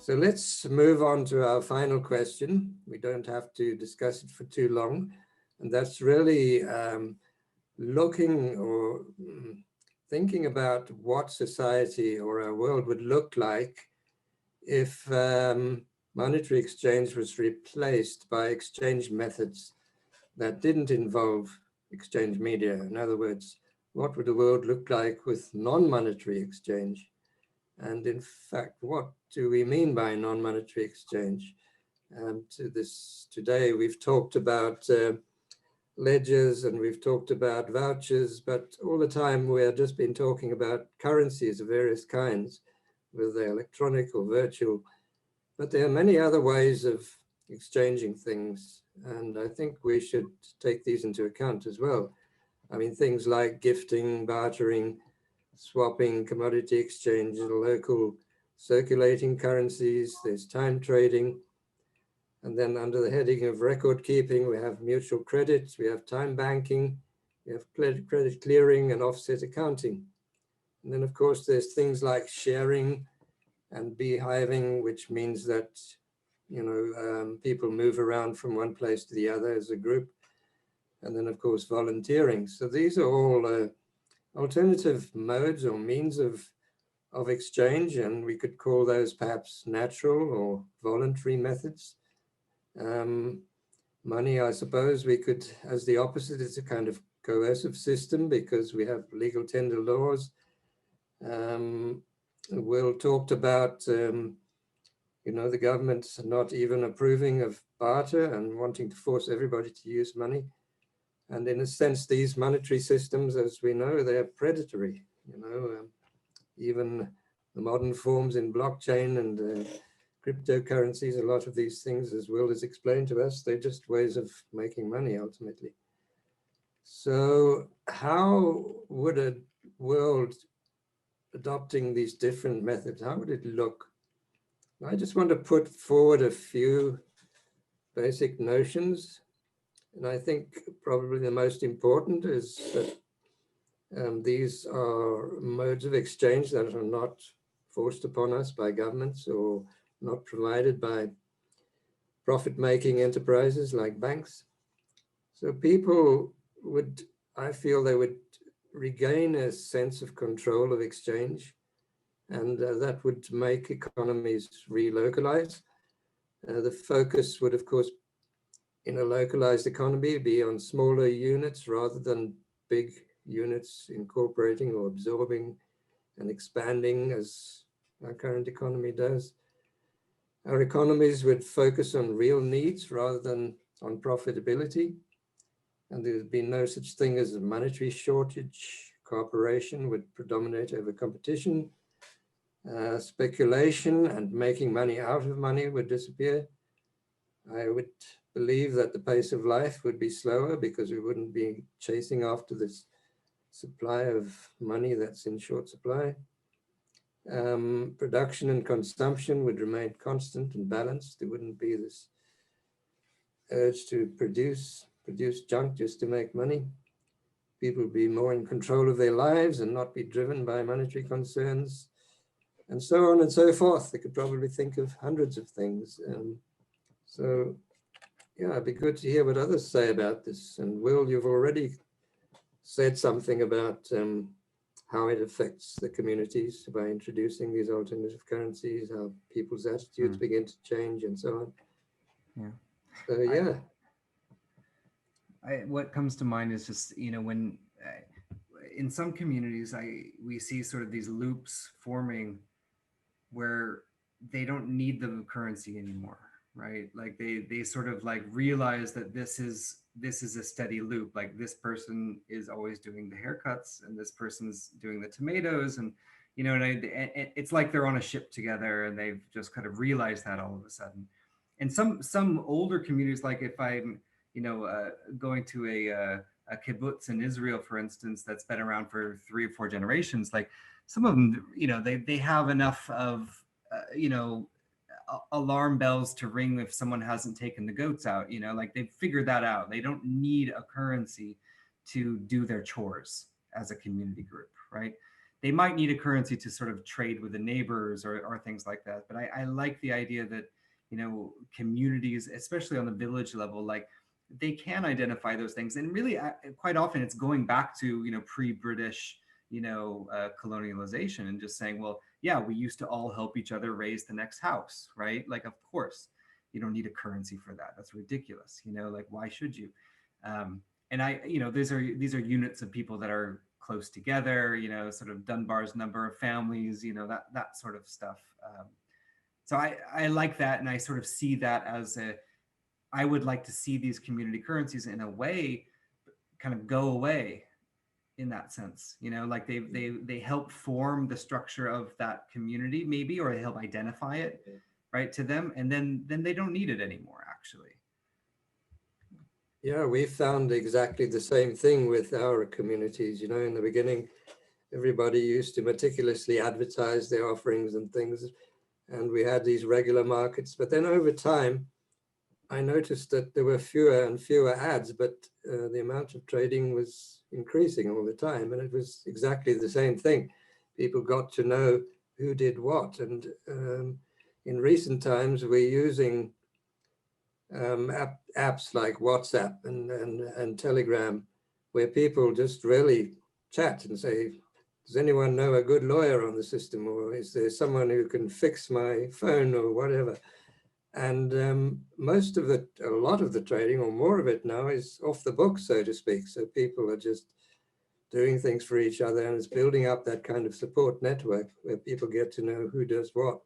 So let's move on to our final question. We don't have to discuss it for too long. And that's really looking or thinking about what society or our world would look like if monetary exchange was replaced by exchange methods that didn't involve exchange media. In other words, what would the world look like with non-monetary exchange? And in fact, what do we mean by non-monetary exchange? Today we've talked about ledgers and we've talked about vouchers, but all the time we have just been talking about currencies of various kinds, whether they're electronic or virtual. But there are many other ways of exchanging things, and I think we should take these into account as well. I mean, things like gifting, bartering, swapping, commodity exchange, local circulating currencies, there's time trading. And then under the heading of record keeping, we have mutual credits, we have time banking, we have credit clearing and offset accounting. And then of course, there's things like sharing and beehiving, which means that, you know, people move around from one place to the other as a group. And then of course, volunteering. So these are all alternative modes or means of exchange, and we could call those perhaps natural or voluntary methods. Money, I suppose we could, as the opposite, it's a kind of coercive system because we have legal tender laws. Will talked about, you know, the government not even approving of barter and wanting to force everybody to use money. And in a sense, these monetary systems, as we know, they're predatory. You know, even the modern forms in blockchain and cryptocurrencies, a lot of these things, as Will has explained to us, they're just ways of making money ultimately. So how would a world adopting these different methods, how would it look? I just want to put forward a few basic notions. And I think probably the most important is that these are modes of exchange that are not forced upon us by governments or not provided by profit-making enterprises like banks. So people would, I feel they would regain a sense of control of exchange, and that would make economies relocalize. The focus would, of course, in a localized economy be on smaller units rather than big units incorporating or absorbing and expanding as our current economy does. Our economies would focus on real needs rather than on profitability. And there would be no such thing as a monetary shortage. Cooperation would predominate over competition. Speculation and making money out of money would disappear. I would believe that the pace of life would be slower because we wouldn't be chasing after this supply of money that's in short supply. Production and consumption would remain constant and balanced. There wouldn't be this urge to produce junk just to make money. People would be more in control of their lives and not be driven by monetary concerns, and so on and so forth. They could probably think of hundreds of things. So yeah, it'd be good to hear what others say about this. And Will, you've already said something about how it affects the communities by introducing these alternative currencies, how people's attitudes begin to change and so on. Yeah. So yeah. What comes to mind is just, you know, when in some communities, we see sort of these loops forming where they don't need the currency anymore, right? Like they sort of like realize that this is a steady loop. Like this person is always doing the haircuts and this person's doing the tomatoes, and you know, and it's like they're on a ship together, and they've just kind of realized that all of a sudden. And some older communities, like if I'm, you know, going to a kibbutz in Israel, for instance, that's been around for 3 or 4 generations, like some of them, you know, they have enough of, you know, alarm bells to ring if someone hasn't taken the goats out, you know, like they've figured that out. They don't need a currency to do their chores as a community group, right? they might need a currency to sort of trade with the neighbors or things like that. But I like the idea that, you know, communities, especially on the village level, like they can identify those things. And really, quite often it's going back to, you know, pre-British, you know, colonialization, and just saying, well, yeah, we used to all help each other raise the next house, right? Like, of course, you don't need a currency for that. That's ridiculous. You know, like, why should you? And you know, these are units of people that are close together, you know, sort of Dunbar's number of families, you know, that sort of stuff. So I like that, and I sort of see that as I would like to see these community currencies in a way kind of go away in that sense, you know, like they help form the structure of that community maybe, or they help identify it, right, to them, and then they don't need it anymore, actually. Yeah, we found exactly the same thing with our communities. You know, in the beginning, everybody used to meticulously advertise their offerings and things, and we had these regular markets. But then over time, I noticed that there were fewer and fewer ads, but the amount of trading was increasing all the time. And it was exactly the same thing. People got to know who did what. And in recent times, we're using apps like WhatsApp and Telegram, where people just really chat and say, does anyone know a good lawyer on the system? Or is there someone who can fix my phone or whatever? And a lot of the trading, or more of it now, is off the books, so to speak. So people are just doing things for each other, and it's building up that kind of support network where people get to know who does what.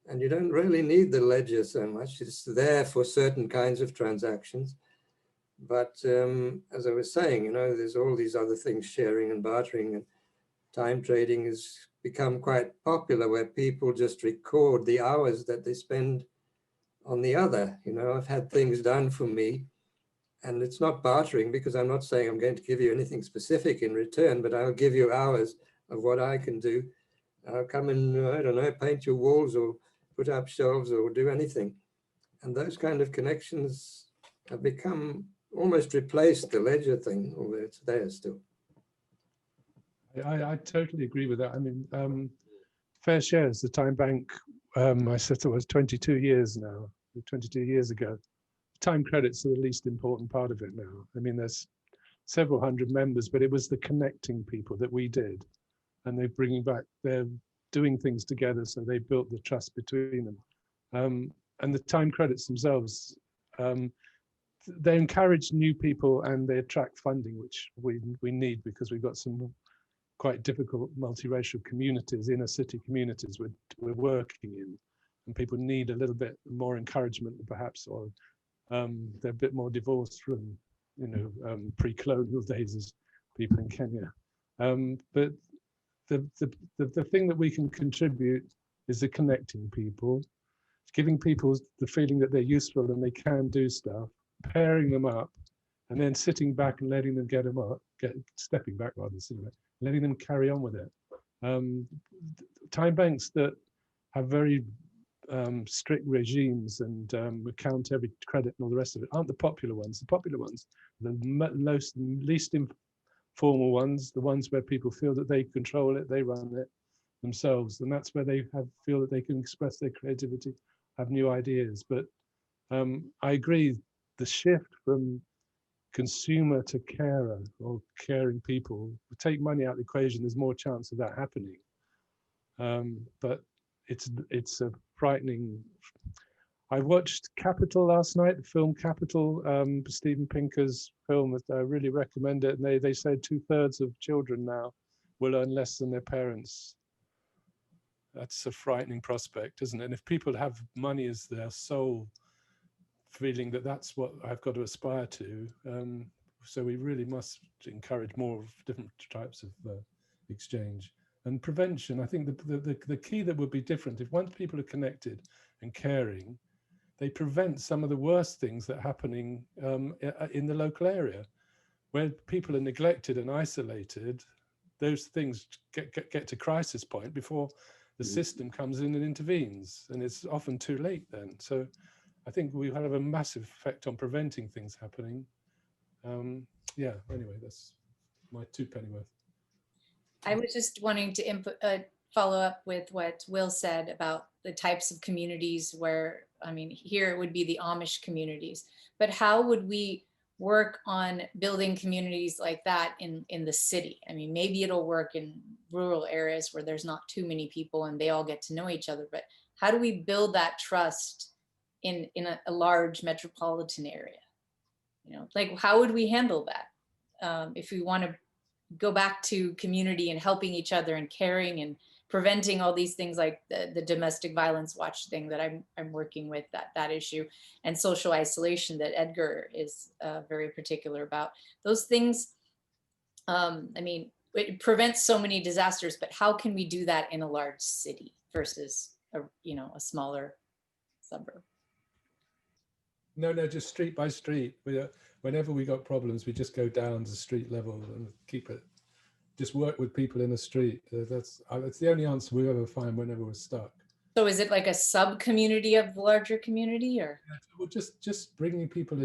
And you don't really need the ledger so much. It's there for certain kinds of transactions. But as I was saying, you know, there's all these other things, sharing and bartering, and time trading has become quite popular, where people just record the hours that they spend on the other. You know, I've had things done for me, and it's not bartering, because I'm not saying I'm going to give you anything specific in return, but I'll give you hours of what I can do. I'll come and, I don't know, paint your walls or put up shelves or do anything. And those kind of connections have become almost replaced the ledger thing, although it's there still. I totally agree with that. I mean, Fair Shares, the Time Bank, I said it was 22 years now, 22 years ago. Time credits are the least important part of it now. I mean, there's several hundred members, but it was the connecting people that we did. And they're doing things together, so they built the trust between them. And the time credits themselves, they encourage new people and they attract funding, which we need, because we've got some quite difficult multiracial communities, inner city communities we're working in, and people need a little bit more encouragement perhaps, or they're a bit more divorced from, you know, pre-colonial days as people in Kenya. But the thing that we can contribute is the connecting people, giving people the feeling that they're useful and they can do stuff, pairing them up, and then sitting back and letting them stepping back rather, letting them carry on with it. Time banks that have very strict regimes and count every credit and all the rest of it aren't the popular ones. The popular ones, the least informal ones, the ones where people feel that they control it, they run it themselves, and that's where they feel that they can express their creativity, have new ideas. But I agree, the shift from consumer to carer or caring people, take money out of the equation, there's more chance of that happening. But it's a frightening. I watched Capital last night, the film Capital, Steven Pinker's film. That I really recommend it. And they said 2/3 of children now will earn less than their parents. That's a frightening prospect, isn't it? And if people have money as their sole feeling that that's what I've got to aspire to, so we really must encourage more of different types of exchange. And prevention, I think the key that would be different, if once people are connected and caring, they prevent some of the worst things that are happening in the local area. Where people are neglected and isolated, those things get to crisis point before the system comes in and intervenes, and it's often too late then. So I think we have a massive effect on preventing things happening. Yeah, anyway, that's my 2 pennyworth. I was just wanting to follow up with what Will said about the types of communities where, I mean, here it would be the Amish communities, but how would we work on building communities like that in the city? I mean, maybe it'll work in rural areas where there's not too many people and they all get to know each other, but how do we build that trust in a large metropolitan area? You know, like, how would we handle that if we want to go back to community and helping each other and caring and preventing all these things like the domestic violence watch thing that I'm working with, that issue, and social isolation that Edgar is very particular about. Those things, I mean, it prevents so many disasters, but how can we do that in a large city versus a smaller suburb? No, just street by street. Whenever we got problems, we just go down to street level and keep it. Just work with people in the street. That's the only answer we ever find whenever we're stuck. So is it like a sub-community of the larger community, or? Well, just bringing people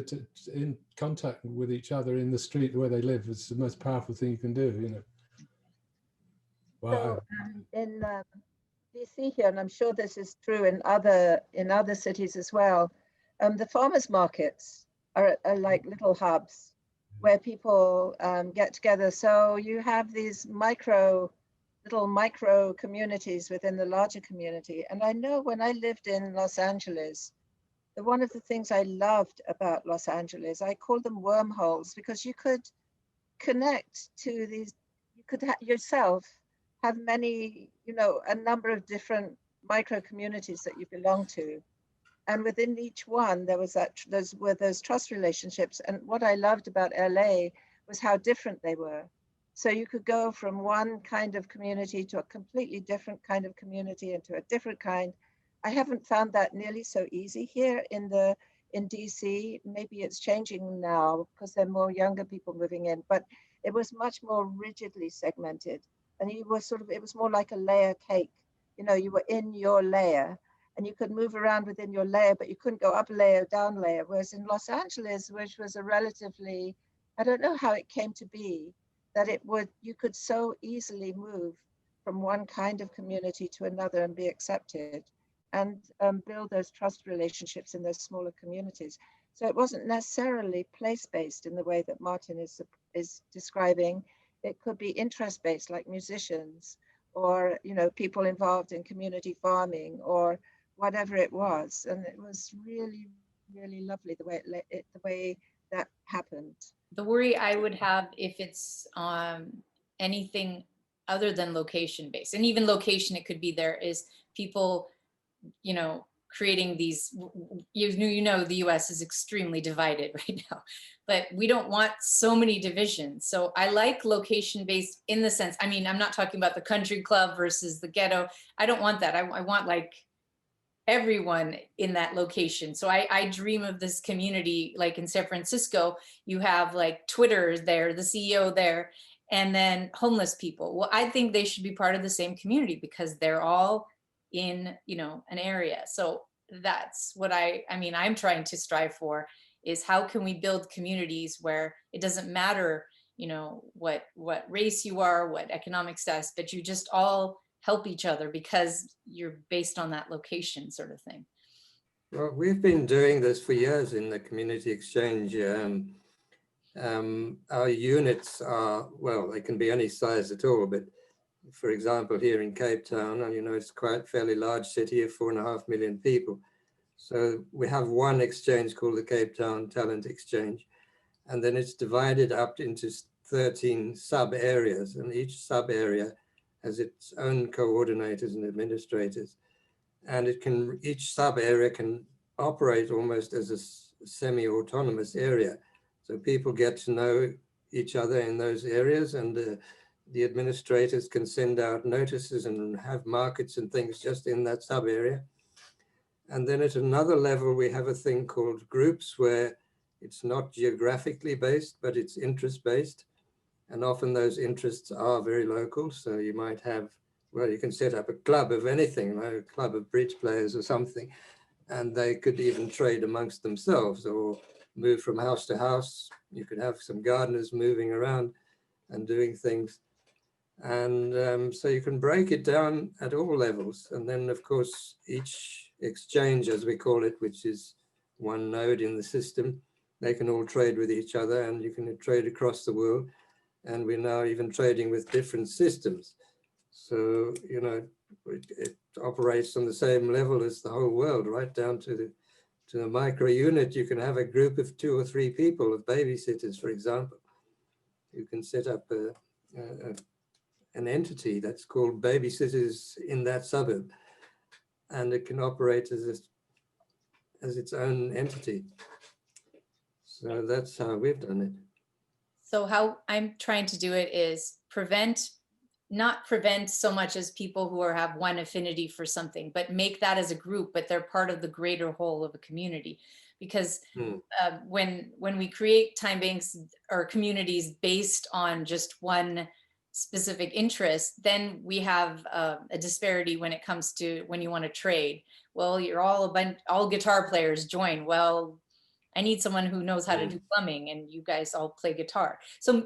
in contact with each other in the street where they live is the most powerful thing you can do, you know. Wow. So in DC here, and I'm sure this is true in other cities as well, the farmers markets are like little hubs where people get together. So you have these little micro communities within the larger community. And I know when I lived in Los Angeles, one of the things I loved about Los Angeles, I call them wormholes, because you could connect to these, you could yourself have many, a number of different micro communities that you belong to. And within each one, there was those trust relationships. And what I loved about LA was how different they were. So you could go from one kind of community to a completely different kind of community and to a different kind. I haven't found that nearly so easy here in DC. Maybe it's changing now because there are more younger people moving in, but it was much more rigidly segmented. And you were it was more like a layer cake. You were in your layer and you could move around within your layer, but you couldn't go up layer, down layer. Whereas in Los Angeles, which was a relatively, I don't know how it came to be, that you could so easily move from one kind of community to another and be accepted and build those trust relationships in those smaller communities. So it wasn't necessarily place-based in the way that Martin is describing. It could be interest-based, like musicians, or people involved in community farming, or whatever it was. And it was really, really lovely the way that happened. The worry I would have if it's anything other than location based, and even location, it could be there, is people, creating these, the US is extremely divided right now, but we don't want so many divisions. So I like location based in the sense, I mean, I'm not talking about the country club versus the ghetto. I don't want that. I want like everyone in that location. So I dream of this community, like in San Francisco, you have like Twitter there, the CEO there, and then homeless people. Well, I think they should be part of the same community because they're all in, an area. So that's what I'm trying to strive for, is how can we build communities where it doesn't matter, what race you are, what economic status, but you just all help each other because you're based on that location, sort of thing. Well, we've been doing this for years in the community exchange. Our units are, well, they can be any size at all, but for example, here in Cape Town, it's quite a fairly large city of 4.5 million people. So we have one exchange called the Cape Town Talent Exchange, and then it's divided up into 13 sub areas, and each sub area has its own coordinators and administrators. And each sub area can operate almost as a semi-autonomous area. So people get to know each other in those areas, and the administrators can send out notices and have markets and things just in that sub area. And then at another level, we have a thing called groups, where it's not geographically based, but it's interest based. And often those interests are very local. So you might have, well, you can set up a club of anything, like a club of bridge players or something, and they could even trade amongst themselves or move from house to house. You could have some gardeners moving around and doing things. And so you can break it down at all levels. And then, of course, each exchange, as we call it, which is one node in the system, they can all trade with each other, and you can trade across the world. And we're now even trading with different systems. So, you know, it operates on the same level as the whole world, right down to the micro unit. You can have a group of 2 or 3 people, of babysitters, for example. You can set up an entity that's called babysitters in that suburb, and it can operate as its own entity. So that's how we've done it. So how I'm trying to do it is not prevent so much as people who have one affinity for something, but make that as a group, but they're part of the greater whole of a community. Because when we create time banks or communities based on just one specific interest, then we have a disparity when it comes to when you want to trade. Well, you're all guitar players join. Well, I need someone who knows how to do plumbing, and you guys all play guitar. So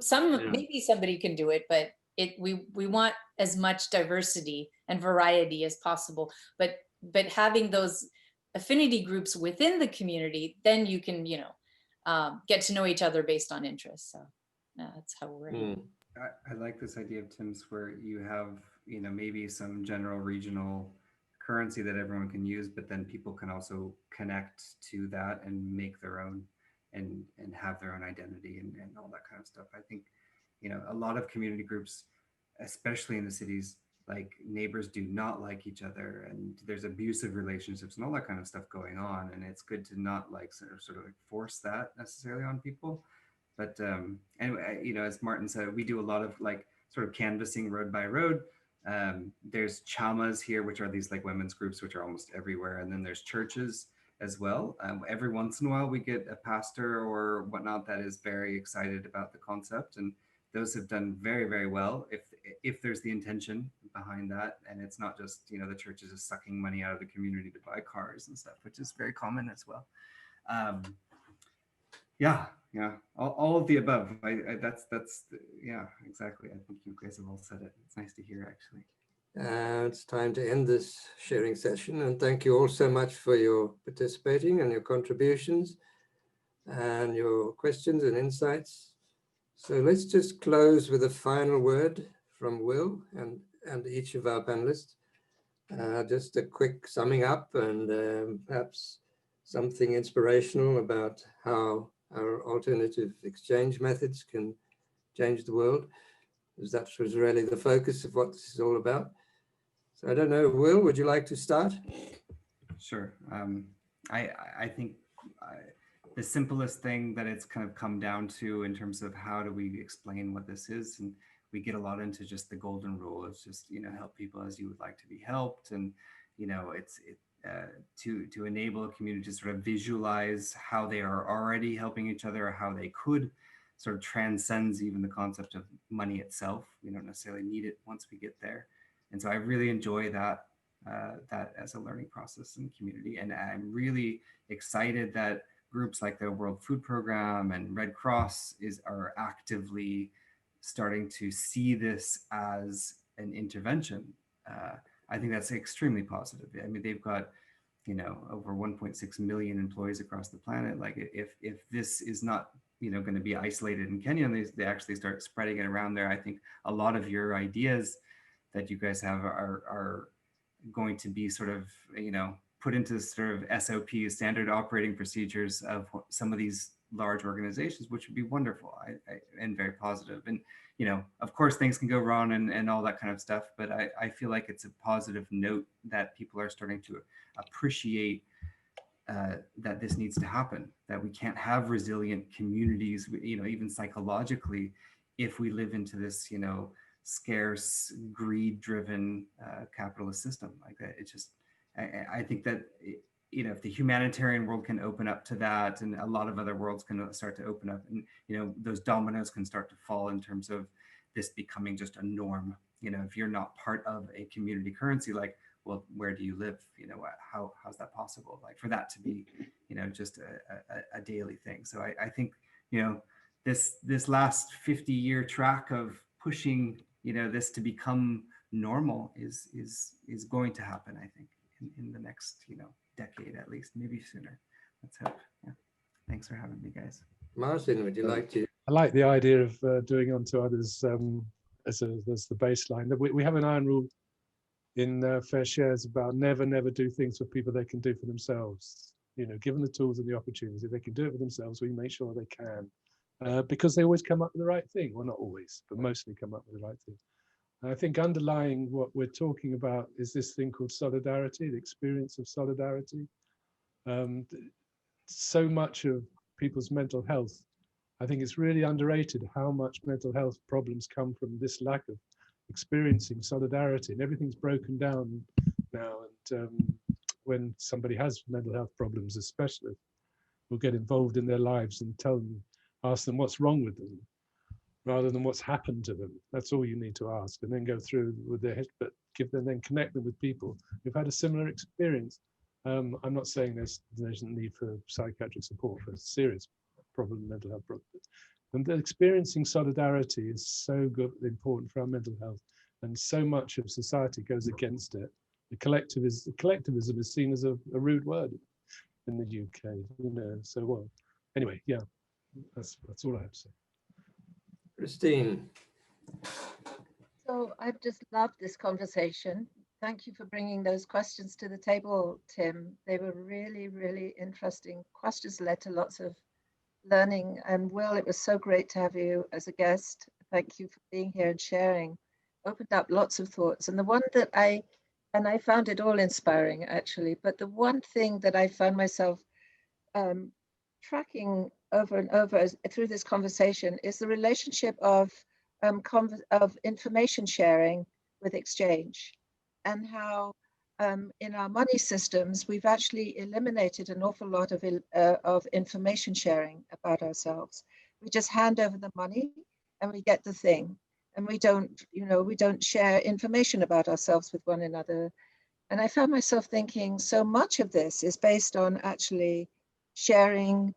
maybe somebody can do it, but we want as much diversity and variety as possible. But having those affinity groups within the community, then you can, you know, get to know each other based on interests. So that's how we're. I like this idea of Tim's, where you have, you know, maybe some general regional currency that everyone can use, but then people can also connect to that and make their own and have their own identity and all that kind of stuff. I think, you know, a lot of community groups, especially in the cities, like neighbors do not like each other, and there's abusive relationships and all that kind of stuff going on. And it's good to not like sort of like force that necessarily on people. But anyway, you know, as Martin said, we do a lot of like sort of canvassing road by road. There's chamas here, which are these like women's groups, which are almost everywhere. And then there's churches as well. Every once in a while, we get a pastor or whatnot that is very excited about the concept. And those have done very, very well if there's the intention behind that. And it's not just, you know, the church is just sucking money out of the community to buy cars and stuff, which is very common as well. Yeah, all of the above. That's yeah, exactly. I think you guys have all said it. It's nice to hear, actually. It's time to end this sharing session, and thank you all so much for your participating and your contributions and your questions and insights. So let's just close with a final word from Will and each of our panelists. Just a quick summing up and perhaps something inspirational about how our alternative exchange methods can change the world, because that was really the focus of what this is all about. So I don't know, Will, would you like to start? Sure. I think the simplest thing that it's kind of come down to in terms of how do we explain what this is, and we get a lot into just the golden rule. It's just, you know, help people as you would like to be helped. And, you know, to enable a community to sort of visualize how they are already helping each other, or how they could sort of transcends even the concept of money itself. We don't necessarily need it once we get there. And so I really enjoy that as a learning process in the community. And I'm really excited that groups like the World Food Program and Red Cross are actively starting to see this as an intervention. I think that's extremely positive. I mean, they've got, you know, over 1.6 million employees across the planet. Like if this is not, you know, going to be isolated in Kenya, and they actually start spreading it around there, I think a lot of your ideas that you guys have are going to be sort of, you know, put into sort of SOPs, standard operating procedures of some of these large organizations, which would be wonderful and very positive. And, you know, of course, things can go wrong and all that kind of stuff, but I feel like it's a positive note that people are starting to appreciate that this needs to happen, that we can't have resilient communities, you know, even psychologically, if we live into this, you know, scarce, greed-driven capitalist system like that. It's just, I think that, you know, if the humanitarian world can open up to that, and a lot of other worlds can start to open up, and, you know, those dominoes can start to fall in terms of this becoming just a norm. You know, if you're not part of a community currency, like, well, where do you live? You know, how's that possible? Like, for that to be, you know, just a daily thing. So I think, you know, this last 50-year track of pushing, this to become normal is going to happen, I think, in the next, decade at least, maybe sooner. Let's hope. Yeah. Thanks for having me, guys. Martin, would you like to? I like the idea of doing unto others as the baseline. We have an iron rule in Fair Shares about never do things for people they can do for themselves. Given the tools and the opportunities, if they can do it for themselves, we make sure they can, because they always come up with the right thing. Well, not always, but mostly come up with the right thing. And I think underlying what we're talking about is this thing called solidarity, the experience of solidarity. So much of people's mental health, I think it's really underrated how much mental health problems come from this lack of experiencing solidarity, and everything's broken down now. And when somebody has mental health problems, a specialist will get involved in their lives and ask them what's wrong with them, rather than what's happened to them. That's all you need to ask, and then go through with their history, but then connect them with people who've had a similar experience. I'm not saying there's a need for psychiatric support for serious problem, mental health problem. And experiencing solidarity is so good, important for our mental health, and so much of society goes against it. The collectivism is seen as a rude word in the UK, So well, anyway, yeah, that's all I have to say. Christine. So I've just loved this conversation. Thank you for bringing those questions to the table, Tim. They were really, really interesting questions, led to lots of learning. And Will, it was so great to have you as a guest. Thank you for being here and sharing. Opened up lots of thoughts. And the one that I found it all inspiring, actually, but the one thing that I found myself tracking over and over through this conversation is the relationship of information sharing with exchange, and how in our money systems we've actually eliminated an awful lot of information sharing about ourselves. We just hand over the money and we get the thing, and we don't share information about ourselves with one another. And I found myself thinking, so much of this is based on actually sharing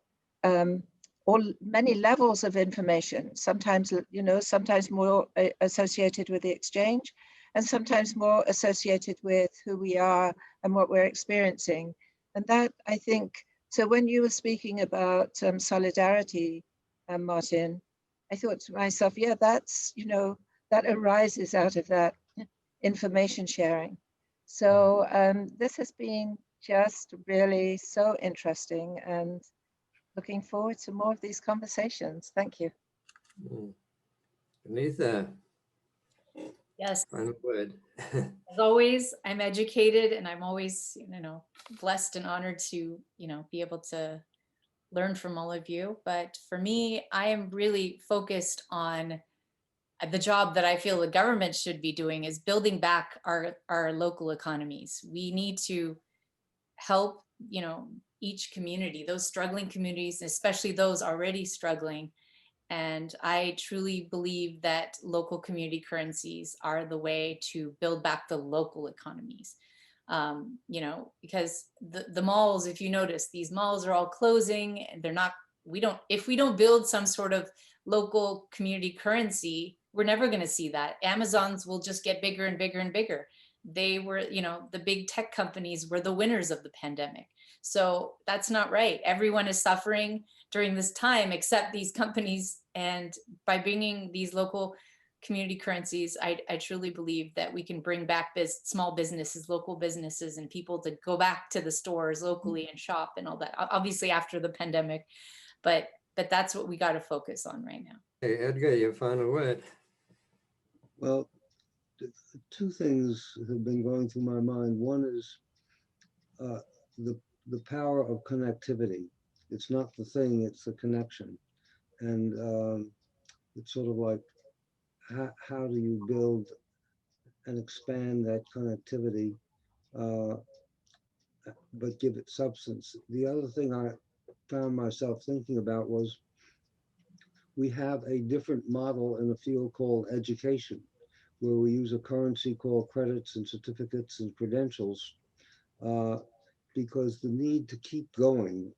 many levels of information, sometimes more associated with the exchange, and sometimes more associated with who we are and what we're experiencing. And that, I think, so when you were speaking about solidarity, Martin, I thought to myself, yeah, that's, that arises out of that information sharing. So this has been just really so interesting, and looking forward to more of these conversations. Thank you. Anitha. Yes. Final word. As always, I'm educated, and I'm always, blessed and honored to, be able to learn from all of you. But for me, I am really focused on the job that I feel the government should be doing, is building back our local economies. We need to help, each community, those struggling communities, especially those already struggling. And I truly believe that local community currencies are the way to build back the local economies. Because the malls, if you notice, these malls are all closing, and if we don't build some sort of local community currency, we're never going to see that. Amazon's will just get bigger and bigger and bigger. They were, the big tech companies were the winners of the pandemic. So that's not right. Everyone is suffering during this time except these companies. And by bringing these local community currencies, I truly believe that we can bring back small businesses, local businesses, and people to go back to the stores locally and shop and all that, obviously after the pandemic. But that's what we got to focus on right now. Hey, Edgar, your final word. Well, two things have been going through my mind. One is the power of connectivity. It's not the thing, it's the connection. And it's sort of like, how do you build and expand that connectivity, but give it substance? The other thing I found myself thinking about was, we have a different model in a field called education, where we use a currency called credits and certificates and credentials, because the need to keep going,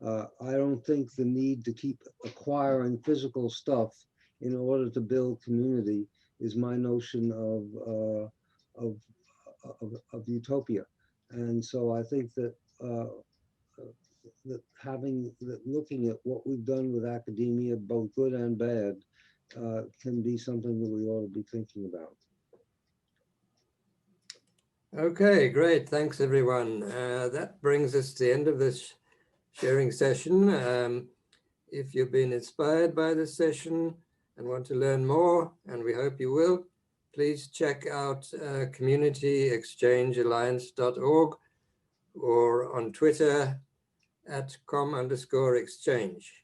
I don't think the need to keep acquiring physical stuff in order to build community is my notion of utopia. And so I think that looking at what we've done with academia, both good and bad, can be something that we ought to be thinking about. Okay, great. Thanks, everyone. That brings us to the end of this sharing session. If you've been inspired by this session and want to learn more, and we hope you will, please check out communityexchangealliance.org or on Twitter at @com_exchange.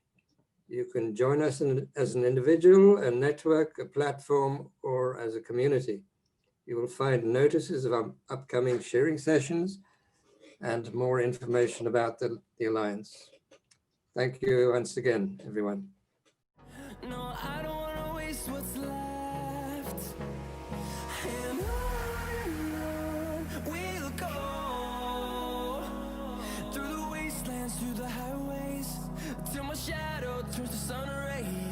You can join us as an individual, a network, a platform, or as a community. You will find notices of our upcoming sharing sessions and more information about the Alliance. Thank you once again, everyone. No, I don't want to waste what's left. And on we'll go. Through the wastelands, through the highways, till my shadow turns to sun rays.